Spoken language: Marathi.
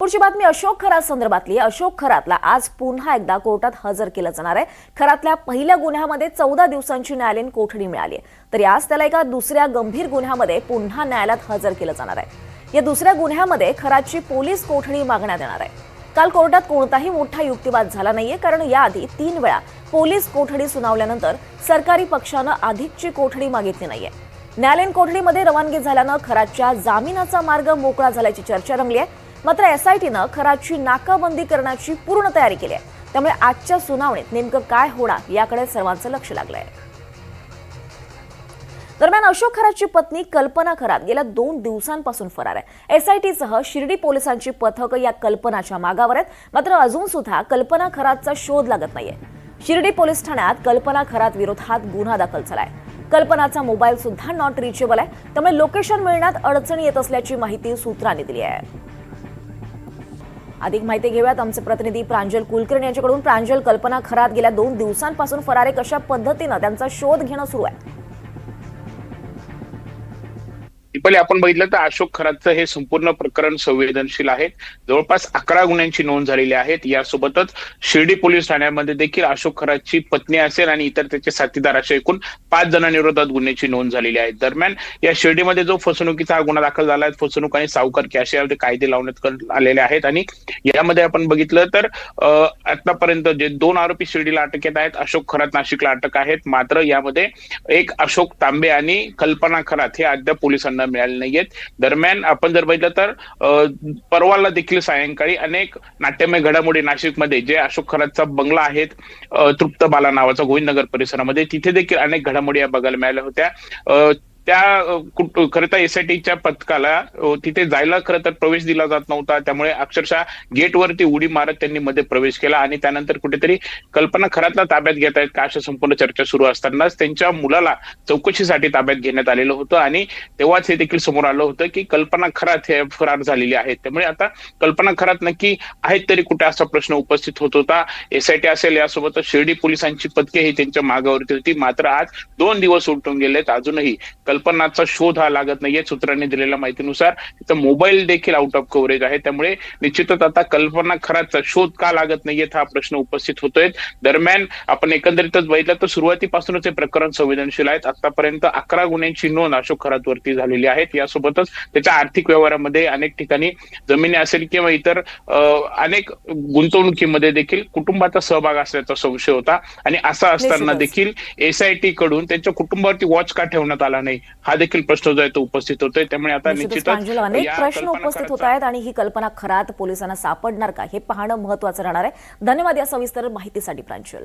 पुढची बातमी अशोक खरात संदर्भातली. अशोक खरातला आज पुन्हा एकदा कोर्टात हजर केलं जाणार आहे. खरातल्या पहिल्या गुन्ह्यामध्ये 14 दिवसांची न्यायालयीन कोठडी मिळाली आहे, तर आज त्याला एका दुसऱ्या गंभीर गुन्ह्यामध्ये पुन्हा न्यायालयात हजर केलं जाणार आहे. या दुसऱ्या गुन्ह्यामध्ये खरातची पोलीस कोठडी मागण्यात येणार आहे. काल कोर्टात कोणताही मोठा युक्तिवाद झाला नाहीये, कारण याआधी 3 वेळा पोलीस कोठडी सुनावल्यानंतर सरकारी पक्षानं अधिकची कोठडी मागितली नाहीये. न्यायालयीन कोठडीमध्ये रवानगी झाल्यानं खरातच्या जामिनाचा मार्ग मोकळा झाल्याची चर्चा रंगली आहे. मात्र एसआयटीनं खरातची नाकाबंदी करण्याची पूर्ण तयारी केली आहे. त्यामुळे आजच्या सुनावणीत नेमकं काय होणार याकडे सर्वांचं लक्ष लागलंय. दरम्यान अशोक खरातची पत्नी कल्पना खरात गेल्या 2 दिवसांपासून फरार आहे. एसआयटीसह शिर्डी पोलिसांची पथकं या कल्पनाच्या मागावर आहेत. मात्र अजून सुद्धा कल्पना खरातचा शोध लागत नाहीये. शिर्डी पोलीस ठाण्यात कल्पना खरात विरोधात गुन्हा दाखल झालाय. कल्पनाचा मोबाईल सुद्धा नॉट रिचेबल आहे, त्यामुळे लोकेशन मिळण्यात अडचणी येत असल्याची माहिती सूत्रांनी दिली आहे. अधिक माहिती घेऊयात आमचे प्रतिनिधी प्रांजल कुलकर्णी यांच्याकडून. प्रांजल, कल्पना खरात गेल्या 2 दिवसांपासून फरार आहे. कशा पद्धतीनं त्यांचा शोध घेणं सुरू आहे? पहिले आपण बघितलं तर अशोक खरातचं हे संपूर्ण प्रकरण संवेदनशील आहे. जवळपास 11 गुन्ह्यांची नोंद झालेली आहेत. यासोबतच शिर्डी पोलीस ठाण्यामध्ये देखील अशोक खरातची पत्नी असेल आणि इतर त्याचे साथीदार अशा एकूण 5 जणांविरोधात गुन्ह्याची नोंद झालेली आहे. दरम्यान या शिर्डीमध्ये जो फसवणुकीचा गुन्हा दाखल झाला आहे, फसवणूक आणि सावकारकी असे कायदे लावण्यात आलेले आहेत. आणि यामध्ये आपण बघितलं तर आतापर्यंत जे 2 आरोपी शिर्डीला अटकेत आहेत, अशोक खरात नाशिकला अटक आहेत. मात्र यामध्ये एक अशोक तांबे आणि कल्पना खरात हे अद्याप पोलिसांना मिळाले नाहीयेत. दरम्यान आपण जर बघितलं तर परवाला देखील सायंकाळी अनेक नाट्यमय घडामोडी नाशिकमध्ये जे अशोक खरातचा बंगला आहे तृप्त बाला नावाचा गोविंदनगर परिसरामध्ये, तिथे देखील अनेक घडामोडी या बघायला मिळाल्या होत्या. त्या खरं तर एसआयटीच्या पथकाला तिथे जायला खरं तर प्रवेश दिला जात नव्हता. त्यामुळे अक्षरशः गेटवरती उडी मारत त्यांनी मध्ये प्रवेश केला आणि त्यानंतर कुठेतरी कल्पना खरातला ताब्यात घेत आहेत का अशा संपूर्ण चर्चा सुरू असतानाच त्यांच्या मुलाला चौकशीसाठी ताब्यात घेण्यात आलेलं होतं. आणि तेव्हाच हे देखील समोर आलं होतं की कल्पना खरात हे फरार झालेली आहेत. त्यामुळे आता कल्पना खरात नक्की आहेत तरी कुठे असा प्रश्न उपस्थित होत होता. एसआयटी असेल, यासोबतच शिर्डी पोलिसांची पथके ही त्यांच्या मागावरती होती. मात्र आज 2 दिवस उलटून गेलेत, अजूनही कल्पनाचा शोध हा लागत नाहीये. सूत्रांनी दिलेल्या माहितीनुसार तिचा मोबाईल देखील आउट ऑफ कव्हरेज आहे. त्यामुळे निश्चितच आता कल्पना खरातचा शोध का लागत नाहीयेत हा प्रश्न उपस्थित होतोय. दरम्यान आपण एकंदरीतच बघितलं तर सुरुवातीपासूनच हे प्रकरण संवेदनशील आहेत. आतापर्यंत 11 गुन्ह्यांची नोंद अशोक खरातवरती झालेली आहेत. यासोबतच त्याच्या आर्थिक व्यवहारामध्ये अनेक ठिकाणी जमिनी असेल किंवा इतर अनेक गुंतवणुकीमध्ये देखील कुटुंबाचा सहभाग असल्याचा संशय होता. आणि असा असताना देखील एसआयटी कडून त्यांच्या कुटुंबावरती वॉच का ठेवण्यात आला नाही हा देखील प्रश्न जो आहे तो उपस्थित होतोय. त्यामुळे आता निश्चितच अनेक प्रश्न उपस्थित होत आहेत आणि ही कल्पना खरात पोलिसांना सापडणार का हे पाहणं महत्त्वाचं राहणार आहे. धन्यवाद या सविस्तर माहितीसाठी प्रांजल.